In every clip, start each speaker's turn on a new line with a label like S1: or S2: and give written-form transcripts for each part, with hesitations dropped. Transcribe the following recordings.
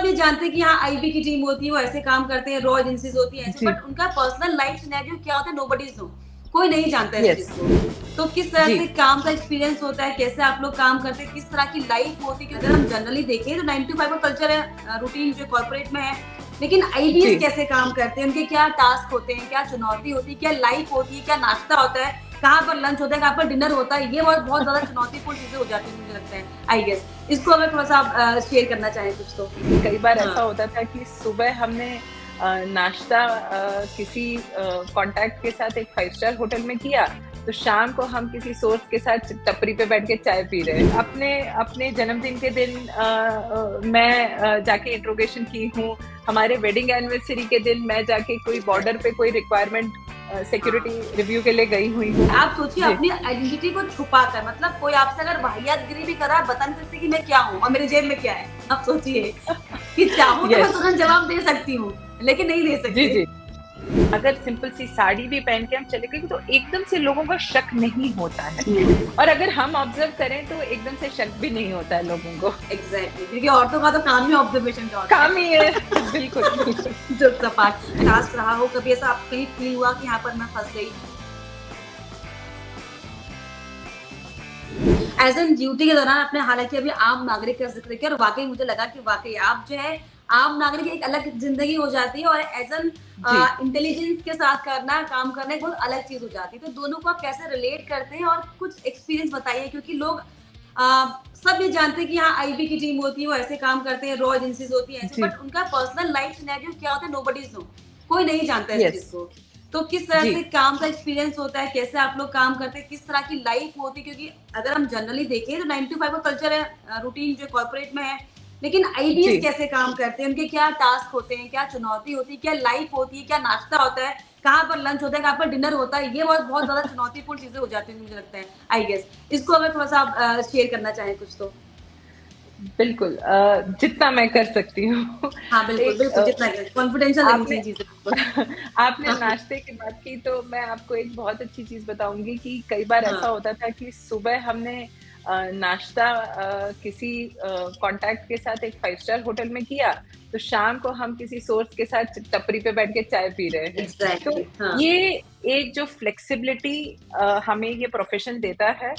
S1: सब ये जानते हैं कि हाँ आईबी की टीम होती है, वो ऐसे काम करते हैं, रॉ एजेंसीज होती हैं ऐसे,
S2: जी,
S1: बट उनका पर्सनल लाइफ सिनेरियो क्या होता है नोबडीज नो, कोई नहीं जानता है इस
S2: यस,
S1: चीज को। तो किस तरह
S2: जी,
S1: से काम का एक्सपीरियंस होता है, कैसे आप लोग काम करते हैं, किस तरह की लाइफ होती है, क्योंकि अगर हम जनरली देखें तो 9 to 5 का कल्चर है, रूटीन जो कॉर्पोरेट में है, लेकिन आईबीएस
S2: जी,
S1: कैसे काम करते हैं, उनके क्या टास्क होते हैं, क्या चुनौती होती है, क्या लाइफ होती है, क्या नाश्ता होता है, कहाँ पर लंच होता है, कहाँ पर डिनर होता है, ये बहुत बहुत ज्यादा चुनौतीपूर्ण चीजें हो जाती है मुझे लगता है आई गेस। इसको अगर थोड़ा सा आप शेयर करना चाहें कुछ तो।
S2: कई बार
S1: हाँ।
S2: ऐसा होता था कि सुबह हमने नाश्ता किसी कॉन्टैक्ट के साथ एक 5 स्टार होटल में किया, तो शाम को हम किसी सोर्स के साथ टपरी पे बैठ के चाय पी रहे हैं। अपने अपने जन्मदिन के दिन मैं जाके इंट्रोगेशन की हूँ। हमारे वेडिंग एनिवर्सरी के दिन मैं जाके कोई बॉर्डर पे कोई रिक्वायरमेंट सिक्योरिटी रिव्यू के लिए गई हुई हूँ।
S1: आप सोचिए
S2: जी,
S1: अपनी आइडेंटिटी को छुपा कर, मतलब कोई आपसे अगर वाहियातगिरी भी कर रहा है, बता नहीं सकते कि मैं क्या हूँ और मेरे जेब में क्या है। आप सोचिए कि चाहूँ तो मैं
S2: यस,
S1: तुरंत जवाब दे सकती हूँ, लेकिन नहीं दे
S2: जी,
S1: सकते।
S2: जी। अगर सिंपल सी साड़ी भी पहन के हम चले गए तो एकदम से लोगों का शक नहीं होता है, और अगर हम ऑब्जर्व करें तो एकदम से शक भी नहीं होता है लोगों को।
S1: एग्जैक्टली, क्योंकि औरतों का तो काम ही ऑब्जर्वेशन का होता
S2: काम
S1: है।
S2: ही है। बिल्कुल, बिल्कुल।
S1: जो सपाट टास्क रहा हो, कभी ऐसा आपको कहीं फील हुआ कि यहाँ पर मैं फंस गई? एज़ एन ड्यूटी के दौरान आपने हालाँकि अभी आम नागरिक का ज़िक्र किया और वाक़ई मुझे लगा कि वाक़ई आप जो है आम नागरिक एक अलग ज़िंदगी हो जाती है और एज़ एन
S2: जी,
S1: इंटेलिजेंस के साथ करना, काम करना एक बहुत अलग चीज़ हो जाती है। तो दोनों को आप कैसे रिलेट करते हैं और कुछ एक्सपीरियंस बताइए, क्योंकि लोग सब ये जानते हैं कि हाँ आईबी की टीम होती है, वो ऐसे काम करते हैं, रॉ एजेंसीज़ होती हैं ऐसे,
S2: जी,
S1: बट उनका पर्सनल लाइफ सिनेरियो क्या होता है नोबडीज़ नो, कोई नहीं जानता है इस
S2: यस,
S1: चीज़ को। तो किस तरह
S2: जी,
S1: से काम का एक्सपीरियंस होता है, कैसे आप लोग काम करते हैं, किस तरह की लाइफ होती है, क्योंकि अगर हम जनरली देखें तो 9 to 5 का कल्चर है, रूटीन जो कॉर्पोरेट में है, लेकिन आईबीएस
S2: जी,
S1: कैसे काम करते हैं, उनके क्या टास्क होते हैं, क्या चुनौती होती है, क्या लाइफ होती है, क्या नाश्ता होता है, कहाँ पर लंच होता है, कहाँ पर डिनर होता है, ये बहुत बहुत ज्यादा चुनौतीपूर्ण चीजें हो जाती है मुझे लगता है आई गेस। इसको अगर थोड़ा सा आप शेयर करना चाहें कुछ तो।
S2: बिल्कुल। जितना मैं कर सकती हूँ।
S1: हाँ बिल्कुल
S2: एक
S1: बिल्कुल, जितना कॉन्फिडेंशियल रहनी
S2: आपने
S1: चाहिए चीजें बिल्कुल।
S2: आपने
S1: हाँ
S2: नाश्ते की बात की तो मैं आपको एक बहुत अच्छी चीज़ बताऊँगी कि कई बार
S1: हाँ
S2: ऐसा होता था कि सुबह हमने नाश्ता किसी कॉन्टैक्ट के साथ एक 5 स्टार होटल में किया, तो शाम को हम किसी सोर्स के साथ टपरी पे बैठ के चाय पी रहे हैं। तो
S1: एग्जैक्टली हाँ।
S2: ये एक जो फ्लेक्सिबिलिटी हमें ये प्रोफ़ेशन देता है,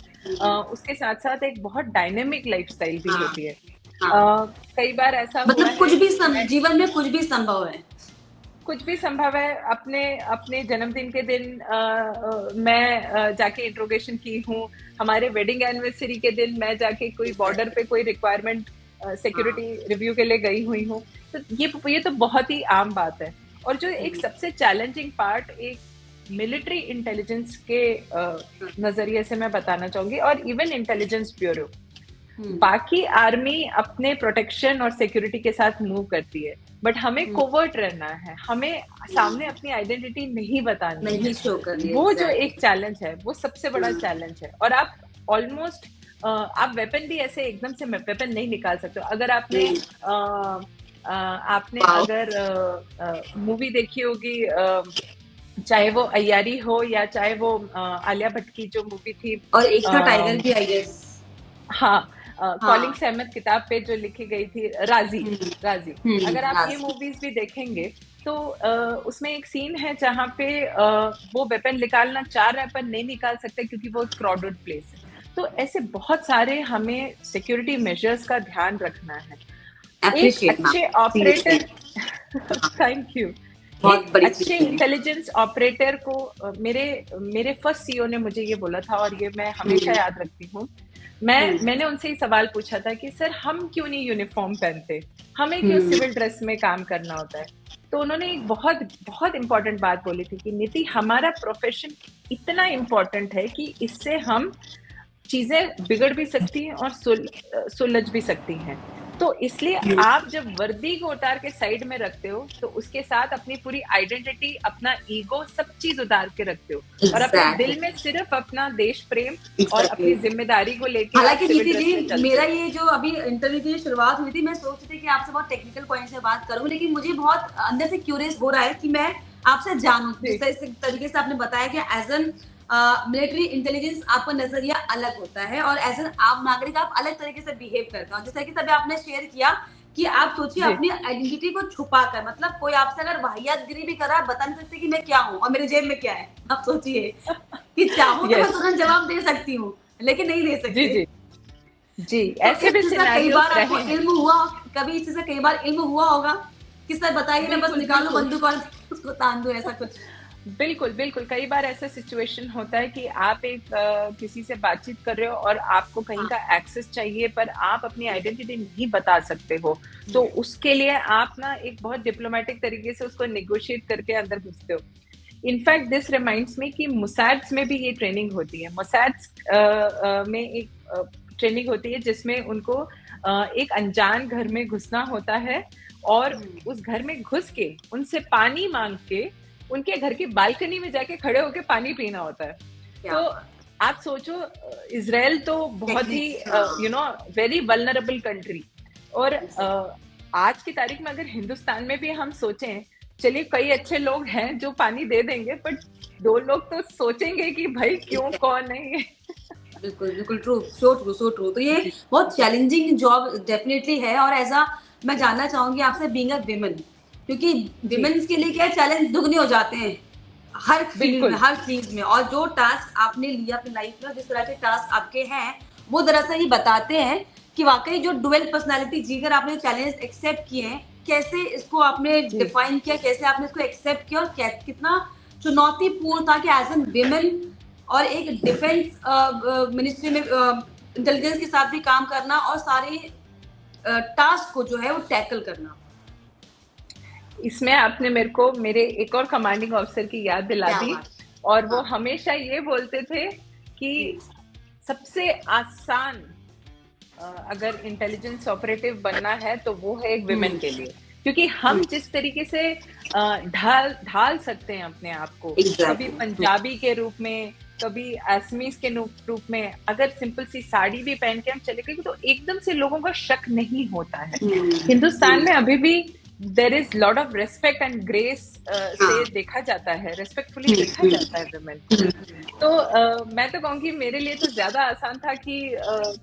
S2: उसके साथ-साथ एक बहुत डायनामिक लाइफ़स्टाइल भी
S1: हाँ
S2: होती है।
S1: हाँ,
S2: कई बार ऐसा हुआ
S1: मतलब कुछ
S2: है
S1: भी
S2: कि मैं
S1: जीवन में कुछ भी संभव है।
S2: कुछ भी संभव है। अपने अपने जन्मदिन के दिन मैं जाके इंट्रोगेशन की हूँ। हमारे वेडिंग एनिवर्सरी के दिन मैं जाके कोई बॉर्डर पे
S1: एग्जैक्टली
S2: कोई रिक्वायरमेंट
S1: हाँ।
S2: सिक्योरिटी रिव्यू के लिए गई हुई हूँ। तो ये तो बहुत ही आम बात है। और जो एक
S1: हम्म,
S2: सबसे चैलेंजिंग पार्ट एक मिलिट्री इंटेलिजेंस के नज़रिए से मैं बताना चाहूँगी, और इवन इंटेलिजेंस ब्यूरो।
S1: हम्म,
S2: बाकी आर्मी अपने प्रोटेक्शन और सिक्योरिटी के साथ मूव करती है, बट हमें
S1: हम्म,
S2: कोवर्ट रहना है, हमें सामने अपनी आइडेंटिटी नहीं बतानी है।
S1: नहीं शो कर रही है
S2: वो जो एक
S1: एग्जैक्टली।
S2: चैलेंज है, वो सबसे बड़ा
S1: हम्म,
S2: चैलेंज है। और आप ऑलमोस्ट आप वेपन भी ऐसे एकदम से वेपन नहीं निकाल सकते हो। अगर
S1: हम्म,
S2: आपने
S1: वाओ।
S2: अगर मूवी देखी होगी, चाहे वो अय्यारी हो या चाहे वो आलिया भट्ट की जो मूवी थी,
S1: और एक था टाइगर भी आई गेस।
S2: हाँ, कॉलिंग
S1: हाँ।
S2: सहमत किताब पे जो लिखी गई थी, राज़ी,
S1: हम्म,
S2: राज़ी। अगर आप ये
S1: लास्ट।
S2: मूवीज़ भी देखेंगे तो उसमें एक सीन है जहाँ पे वो वेपन निकालना चाह रहा है पर नहीं निकाल सकते क्योंकि वो क्राउडेड प्लेस है। तो ऐसे बहुत सारे हमें सिक्योरिटी मेजर्स का ध्यान रखना है। एक
S1: अप्रिशिएट मैम,
S2: अच्छे
S1: सीरियसली।
S2: Operator thank you.
S1: बहुत
S2: एक
S1: बड़ी
S2: अच्छे
S1: चीज है।
S2: इंटेलिजेंस ऑपरेटर को मेरे मेरे फर्स्ट सीईओ ने मुझे ये बोला था, और ये मैं हमेशा
S1: हम्म,
S2: याद रखती हूँ।
S1: हम्म,
S2: मैंने उनसे ये सवाल पूछा था कि सर हम क्यों नहीं यूनिफ़ॉर्म पहनते? हमें क्यों
S1: हम्म,
S2: सिविल ड्रेस में काम करना होता है? तो उन्होंने एक बहुत बहुत इम्पोर्टेंट बात बोली थी कि नीति, हमारा प्रोफ़ेशन इतना इम्पोर्टेंट है कि इससे हम चीज़ें बिगड़ भी सकती हैं और सुलझ भी सकती हैं। तो इसलिए आप जब वर्दी को उतार के साइड में रखते हो, तो उसके साथ अपनी पूरी आइडेंटिटी, अपना ईगो, सब चीज़ उतार के रखते हो, और अपने दिल में
S1: एग्जैक्टली
S2: सिर्फ़ अपना देश प्रेम और
S1: एग्जैक्टली।
S2: अपनी ज़िम्मेदारी को लेके आप
S1: हालाँकि
S2: सिविल
S1: नीति
S2: ड्रेस में
S1: जी,
S2: चलते
S1: मेरा
S2: हो।
S1: ये जो अभी इंटरव्यू की शुरुआत हुई थी, मैं सोच रही थी कि आपसे बहुत टेक्निकल पॉइंट से बात करूँ, लेकिन मुझे बहुत अंदर से क्यूरियस हो रहा है कि मैं आपसे जानूँ। जिस
S2: जी,
S1: तरीके से आपने बताया कि एज़ एन मिलिट्री इंटेलिजेंस आपका नज़रिया अलग होता है और एज़ एन आम नागरिक आप अलग तरीके से बिहेव करते हो। जिस तरीके से अभी आपने शेयर किया कि आप सोचिए अपनी आइडेंटिटी को छुपा कर, मतलब कोई आपसे अगर वाहियातगिरी भी कर रहा है, बता नहीं सकते कि मैं क्या हूँ और मेरे जेब में क्या है। आप सोचिए कि चाहूँ तो मैं
S2: यस
S1: तुरंत जवाब दे सकती हूँ, लेकिन नहीं दे
S2: जी
S1: सकते।
S2: जी जी,
S1: तो
S2: ऐसे
S1: इस
S2: भी
S1: चीज़ का कई
S2: सिनेरियोस
S1: बार आपको
S2: रहे हैं।
S1: इल्म हुआ, कभी इस चीज़ का कई बार इल्म हुआ होगा कि सर बताइए, मैं बस
S2: बिल्कुल
S1: निकालूँ
S2: बिल्कुल
S1: बंदूक और उसको तान दूँ, ऐसा कुछ?
S2: बिल्कुल, बिल्कुल। कई बार ऐसा सिचुएशन होता है कि आप किसी से बातचीत कर रहे हो और आपको कहीं
S1: हाँ।
S2: का एक्सेस चाहिए, पर आप अपनी आइडेंटिटी नहीं बता सकते हो। तो
S1: हुँ,
S2: उसके लिए आप ना एक बहुत डिप्लोमैटिक तरीके से उसको नेगोशिएट करके अंदर घुसते हो। इनफैक्ट दिस रिमाइंड्स मी कि मोसाड्स में भी ये ट्रेनिंग होती है। मोसाड्स में एक ट्रेनिंग होती है जिसमें उनको एक अनजान घर में घुसना होता है और
S1: हुँ,
S2: उस घर में घुस के उनसे पानी माँग के उनके घर की बालकनी में जाके खड़े होके पानी पीना होता है।
S1: क्या
S2: तो
S1: बात!
S2: आप सोचो इज़राइल तो बहुत ही
S1: टेक्निक्स, हाँ,
S2: you know very vulnerable country और
S1: एग्ज़ैक्ट
S2: आज की तारीख में अगर हिंदुस्तान में भी हम सोचें, चलिए कई अच्छे लोग हैं जो पानी दे देंगे, बट 2 लोग तो सोचेंगे कि भाई क्यों,
S1: एग्ज़ैक्ट
S2: कौन है ये?
S1: बिल्कुल, बिल्कुल true, so true, so true. तो ये
S2: जी,
S1: बहुत चैलेंजिंग जॉब डेफ़िनिटली है, और ऐज़ अ मैं जानना चाहूँगी आपसे, बीइंग अ विमेन, क्योंकि
S2: जी,
S1: विमेन्स के लिए क्या चैलेंज दुगने हो जाते हैं, हर फ़ील्ड में,
S2: बिल्कुल।
S1: हर चीज़ में। और जो टास्क आपने लिया अपनी लाइफ़ में, जिस तरह के टास्क आपके हैं, वो दरअसल ये बताते हैं कि वाक़ई जो डुअल पर्सनैलिटी जीकर आपने चैलेंज एक्सेप्ट किए हैं, कैसे इसको आपने
S2: जी,
S1: डिफ़ाइन किया, कैसे आपने इसको एक्सेप्ट किया, और कै कितना चुनौतीपूर्ण था कि एज़ एन विमेन और एक डिफेंस मिनिस्ट्री में इंटेलिजेंस के साथ भी काम करना और सारे टास्क को जो है वो टैकल करना।
S2: इसमें आपने मेरे को मेरे एक और कमांडिंग ऑफिसर की याद दिला
S1: क्या
S2: दी
S1: बात!
S2: और वो
S1: हाँ,
S2: हमेशा ये बोलते थे कि
S1: जी,
S2: सबसे आसान अगर इंटेलिजेंस ऑपरेटिव बनना है तो वो है एक
S1: हुँ,
S2: विमेन के लिए क्योंकि
S1: हुँ,
S2: हम जिस तरीके से ढाल ढाल सकते हैं अपने आप को कभी
S1: एग्ज़ैक्टली, हुँ,
S2: पंजाबी के रूप में कभी असमीज के रूप में अगर सिंपल सी साड़ी भी पहन के हम चले गए तो एकदम से लोगों का शक नहीं होता है
S1: हुँ,
S2: हिंदुस्तान
S1: हुँ,
S2: में अभी भी there is lot of respect and grace से
S1: हाँ,
S2: देखा जाता है रेस्पेक्टफुली
S1: हुँ,
S2: देखा
S1: हुँ,
S2: जाता है वुमेन को
S1: हुँ,
S2: तो मैं तो कहूँगी मेरे लिए तो ज़्यादा आसान था कि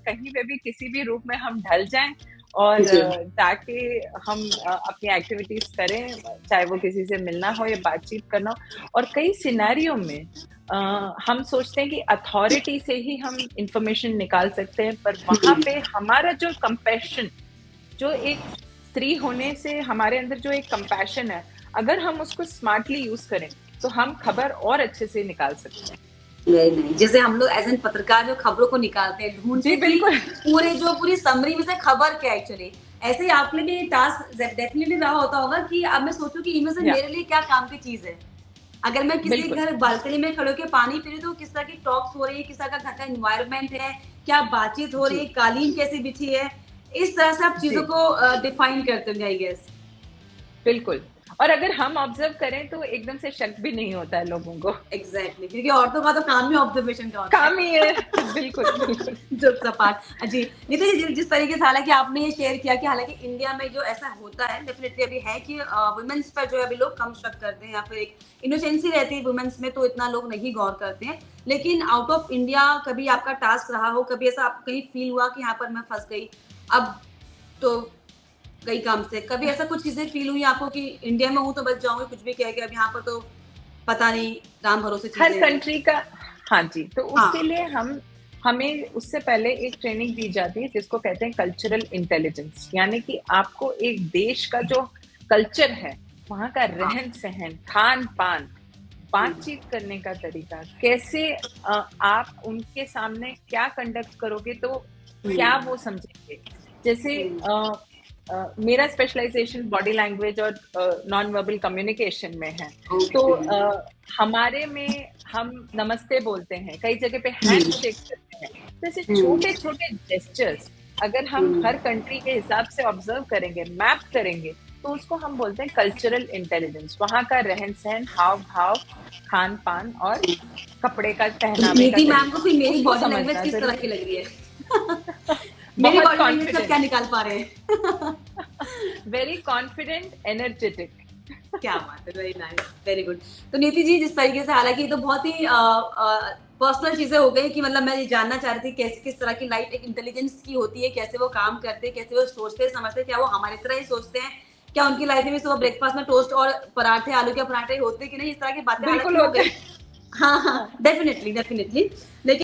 S2: कहीं पे भी किसी भी रूप में हम ढल जाएँ और
S1: जी,
S2: ताकि हम अपनी एक्टिविटीज़ करें, चाहे वो किसी से मिलना हो या बातचीत करना हो। और कई सिनेरियो में हम सोचते हैं कि अथॉरिटी से ही हम इन्फॉर्मेशन निकाल सकते हैं, पर वहाँ
S1: हुँ,
S2: पे हमारा जो कंपैशन जो एक स्त्री होने से हमारे अंदर जो एक कंपैशन है, अगर हम उसको स्मार्टली यूज़ करें, तो हम खबर और अच्छे से निकाल सकते हैं।
S1: नहीं, नहीं, जैसे हम लोग एज़ एन पत्रकार जो खबरों को निकालते हैं, ढूँढते
S2: जी,
S1: हैं कि
S2: बिल्कुल।
S1: पूरी समरी में से खबर क्या है एक्चुअली। ऐसे ही आपके लिए टास्क डेफिनिटली रहा होता होगा कि अब मैं सोचूँ कि इनमें से
S2: या
S1: मेरे लिए क्या काम की चीज़ है। अगर मैं किसी
S2: बिल्कुल,
S1: घर बालकनी में खड़े होके पानी पी रही हूँ, तो किस तरह की टॉक्स हो रही है, किस तरह का घर का एनवायरनमेंट है, क्या बातचीत हो रही
S2: जी,
S1: है, कालीन कैसी बिछी है, इस तरह से आप चीज़ों
S2: जी,
S1: को डिफाइन करते होंगे आई गेस।
S2: बिल्कुल। और अगर हम ऑब्ज़र्व करें तो एकदम से शक भी नहीं होता है लोगों को।
S1: एग्ज़ैक्टली, क्योंकि औरतों का तो काम ही ऑब्जर्वेशन का होता है।
S2: काम ही है। बिल्कुल, बिल्कुल।
S1: जोक्स अपार्ट जी। नितिन जी, जिस तरीके से हालाँकि आपने ये शेयर किया कि हालाँकि इंडिया में जो ऐसा होता है डेफ़िनेटली अभी है कि वुमेन्स पर जो है अभी लोग कम शक करते हैं, या फिर एक इनोसेंसी रहती है वुमेन्स में, तो इतना लोग नहीं गौर करते हैं। लेकिन आउट ऑफ इंडिया कभी आपका टास्क रहा हो, कभी ऐसा आपको कहीं फ़ील हुआ कि यहाँ पर मैं फँस गई, अब तो गई काम से। कभी ऐसा कुछ चीज़ें फ़ील हुई आपको कि इंडिया में हूँ तो बच जाऊँगी, कुछ भी कह के, अब यहाँ पर तो पता नहीं, राम भरोसे
S2: हर
S1: चीज़ें हैं।
S2: कंट्री का हाँ जी, तो उसके
S1: हाँ,
S2: लिए हमें उससे पहले एक ट्रेनिंग दी जाती है जिसको कहते हैं कल्चरल इंटेलिजेंस यानी कि आपको एक देश का जो कल्चर है, वहाँ का
S1: हाँ।
S2: रहन-सहन, खान-पान,
S1: हुँ,
S2: बातचीत करने का तरीका, कैसे आप उनके सामने क्या कंडक्ट करोगे तो
S1: हुँ,
S2: क्या वो समझेंगे। जैसे
S1: हुँ।
S2: मेरा स्पेशलाइज़ेशन बॉडी लैंग्वेज और नॉन वर्बल कम्युनिकेशन में है। तो
S1: ओके।
S2: हमारे में हम नमस्ते बोलते हैं, कई जगह पे
S1: हुँ,
S2: हैंडशेक करते हैं। तो ऐसे
S1: हुँ,
S2: छोटे-छोटे जेस्चर्स अगर हम
S1: हुँ।
S2: हर कंट्री के हिसाब से ऑब्ज़र्व करेंगे, मैप करेंगे, तो उसको हम बोलते हैं कल्चरल इंटेलिजेंस। वहाँ का रहन-सहन, हाव-भाव, खान-पान और कपड़े का
S1: तो
S2: पहनावे का
S1: नीति मैम को
S2: तरीका,
S1: फिर मेरी
S2: उसको
S1: बॉडी लैंग्वेज
S2: समझना
S1: किस तरह
S2: ज़रूरी
S1: की
S2: है।
S1: लग रही है? मेरी
S2: बहुत
S1: बॉडी लैंग्वेज से आप क्या
S2: कॉन्फिडेंट,
S1: निकाल पा रहे हैं?
S2: Very confident, energetic.
S1: क्या बात है, वेरी नाइस, वेरी गुड। तो नीति जी, जिस तरीके से हालाँकि ये तो बहुत ही पर्सनल चीजें हो गई कि मतलब मैं ये जानना चाह रही थी कैसे किस तरह की लाइफ एक इंटेलिजेंस की होती है, कैसे वो काम करते हैं, कैसे वो सोचते हैं समझते हैं, क्या वो हमारी तरह ही सोचते हैं, क्या उनकी लाइफ में भी सुबह ब्रेकफास्ट में टोस्ट और पराठे आलू के पराठे होते कि नहीं, इस तरह की बातें
S2: बिल्कुल
S1: हालांकि हो
S2: होता
S1: गई।
S2: है।
S1: हाँ हाँ,
S2: हाँ।
S1: Definitely definitely. लेकिन